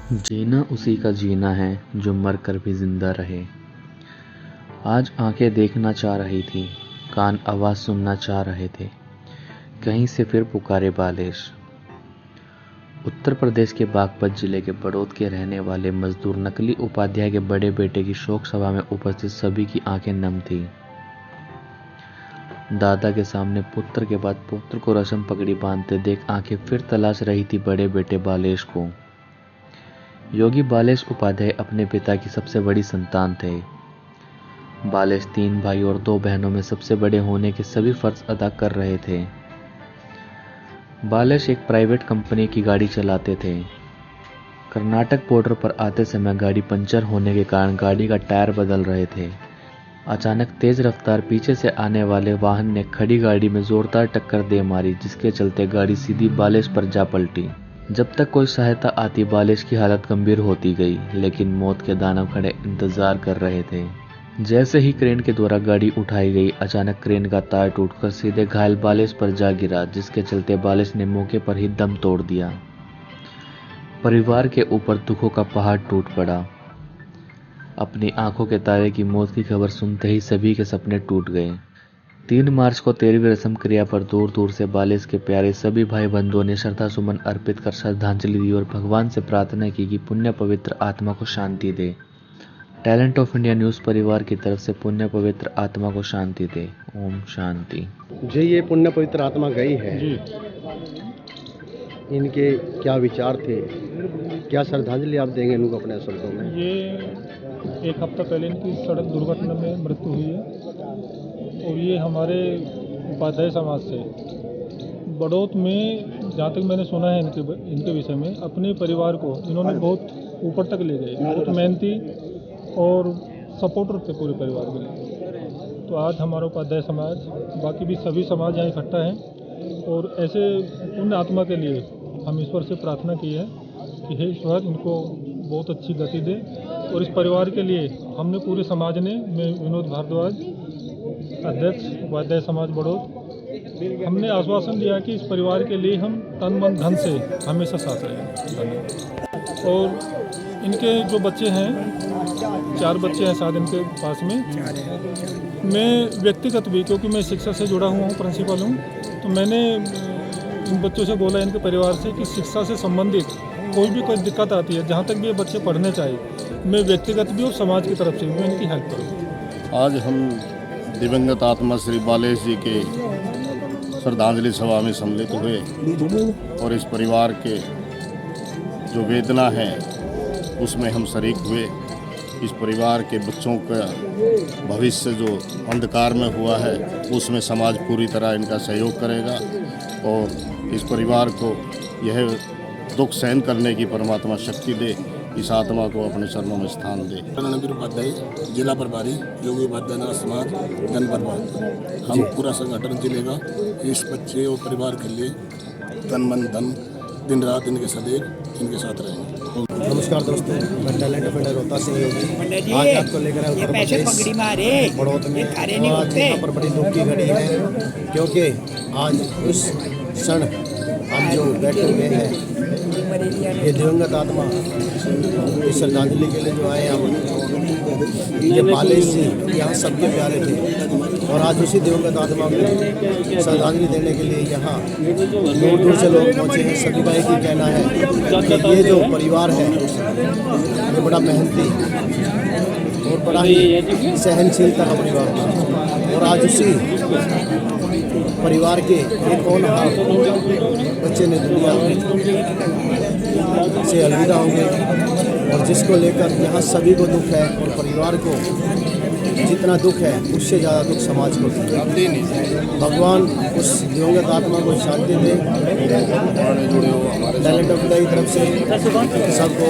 जीना उसी का जीना है जो मर कर भी जिंदा रहे। आज आंखें देखना चाह रही थी, कान आवाज़ सुनना चाह रहे थे। कहीं से फिर पुकारे बालेश। उत्तर प्रदेश के बागपत जिले के बड़ौद के रहने वाले मजदूर नकली उपाध्याय के बड़े बेटे की शोक सभा में उपस्थित सभी की आंखें नम थी। दादा के सामने पुत्र के बाद पुत्र को रस्म पगड़ी बांधते देख आंखें फिर तलाश रही थी बड़े बेटे बालेश को। योगी बालेश उपाध्याय अपने पिता की सबसे बड़ी संतान थे। बालेश 3 भाई और 2 बहनों में सबसे बड़े होने के सभी फर्ज अदा कर रहे थे। बालेश एक प्राइवेट कंपनी की गाड़ी चलाते थे। कर्नाटक बॉर्डर पर आते समय गाड़ी पंचर होने के कारण गाड़ी का टायर बदल रहे थे। अचानक तेज रफ्तार पीछे से आने वाले वाहन ने खड़ी गाड़ी में जोरदार टक्कर दे मारी, जिसके चलते गाड़ी सीधी बालेश पर जा पलटी। जब तक कोई सहायता आती बालेश की हालत गंभीर होती गई, लेकिन मौत के दानव खड़े इंतजार कर रहे थे। जैसे ही क्रेन के द्वारा गाड़ी उठाई गई, अचानक क्रेन का तार टूटकर सीधे घायल बालेश पर जा गिरा, जिसके चलते बालेश ने मौके पर ही दम तोड़ दिया। परिवार के ऊपर दुखों का पहाड़ टूट पड़ा। अपनी आंखों के तारे की मौत की खबर सुनते ही सभी के सपने टूट गए। 3 मार्च को 13वीं रस्म क्रिया पर दूर दूर से बालेश के प्यारे सभी भाई बंधुओं ने श्रद्धा सुमन अर्पित कर श्रद्धांजलि दी और भगवान से प्रार्थना की कि पुण्य पवित्र आत्मा को शांति दे। टैलेंट ऑफ इंडिया न्यूज़ परिवार की तरफ से पुण्य पवित्र आत्मा को शांति दे। ओम शांति। जी, ये पुण्य पवित्र आत्मा गई है जी। इनके क्या विचार थे, क्या श्रद्धांजलि आप देंगे इनको अपने शब्दों में? ये 1 हफ्ता पहले इनकी सड़क दुर्घटना में मृत्यु हुई है और ये हमारे उपाध्याय समाज से बड़ौद में, जहाँ तक मैंने सुना है इनके विषय में, अपने परिवार को इन्होंने बहुत ऊपर तक ले गए। बहुत मेहनती और सपोर्टर थे पूरे परिवार के लिए। तो आज हमारा उपाध्याय समाज, बाकी भी सभी समाज यहाँ इकट्ठा हैं और ऐसे पुण्य आत्मा के लिए हम ईश्वर से प्रार्थना की है कि हे ईश्वर इनको बहुत अच्छी गति दे। और इस परिवार के लिए हमने पूरे समाज ने, मैं विनोद भारद्वाज, अध्यक्ष उपाध्याय समाज बड़ौद, हमने आश्वासन दिया कि इस परिवार के लिए हम तन मन धन से हमेशा साथ रहेंगे। और इनके जो बच्चे हैं, 4 बच्चे हैं शायद इनके पास में। मैं व्यक्तिगत भी, क्योंकि मैं शिक्षा से जुड़ा हुआ हूँ, प्रिंसिपल हूँ, तो मैंने इन बच्चों से बोला, इनके परिवार से, कि शिक्षा से संबंधित कोई दिक्कत आती है, जहाँ तक भी ये बच्चे पढ़ने चाहिए, मैं व्यक्तिगत भी और समाज की तरफ से भी मैं इनकी हेल्प करूँ। आज हम दिवंगत आत्मा श्री बालेश जी के श्रद्धांजलि सभा में सम्मिलित हुए और इस परिवार के जो वेदना है उसमें हम शरीक हुए। इस परिवार के बच्चों का भविष्य जो अंधकार में हुआ है उसमें समाज पूरी तरह इनका सहयोग करेगा और इस परिवार को यह दुख सहन करने की परमात्मा शक्ति दे, इस आत्मा को अपने चरणों में स्थान दे। रणबीर उपाध्याय, जिला प्रभारी, योगी उपाध्याय समाज जनपद। हम पूरा संगठन जिलेगा इस बच्चे और परिवार के लिए तन मन धन दिन रात इनके सदैव इनके साथ रहेंगे। नमस्कार दोस्तों, मैं talent of India Rohta Singh Yogi आज आपको लेकर आया उत्तर प्रदेश बड़ौद में। आज यहाँ पर बड़ी दुख की घड़ी है, क्योंकि आज उस क्षण हम जो बैठे हुए हैं, ये दिवंगत आत्मा की श्रद्धांजलि के लिए जो आए हम, ये बालेश जी यहाँ सबके प्यारे थे और आज उसी दिवंगत आत्मा को श्रद्धांजलि देने के लिए यहाँ दूर दूर से लोग पहुँचे हैं। सभी का एक ही कहना है कि ये जो परिवार है ये बड़ा मेहनती और बड़ा ही सहनशीलता का परिवार था और आज उसी परिवार के एक होनहार बच्चे ने दुनिया से अलविदा होंगे और जिसको लेकर यहाँ सभी को दुख है और परिवार को जितना दुख है उससे ज़्यादा दुख समाज को है। भगवान उस दिवंगत आत्मा को शांति दे। टैलेंट ऑफ इंडिया की तरफ से सबको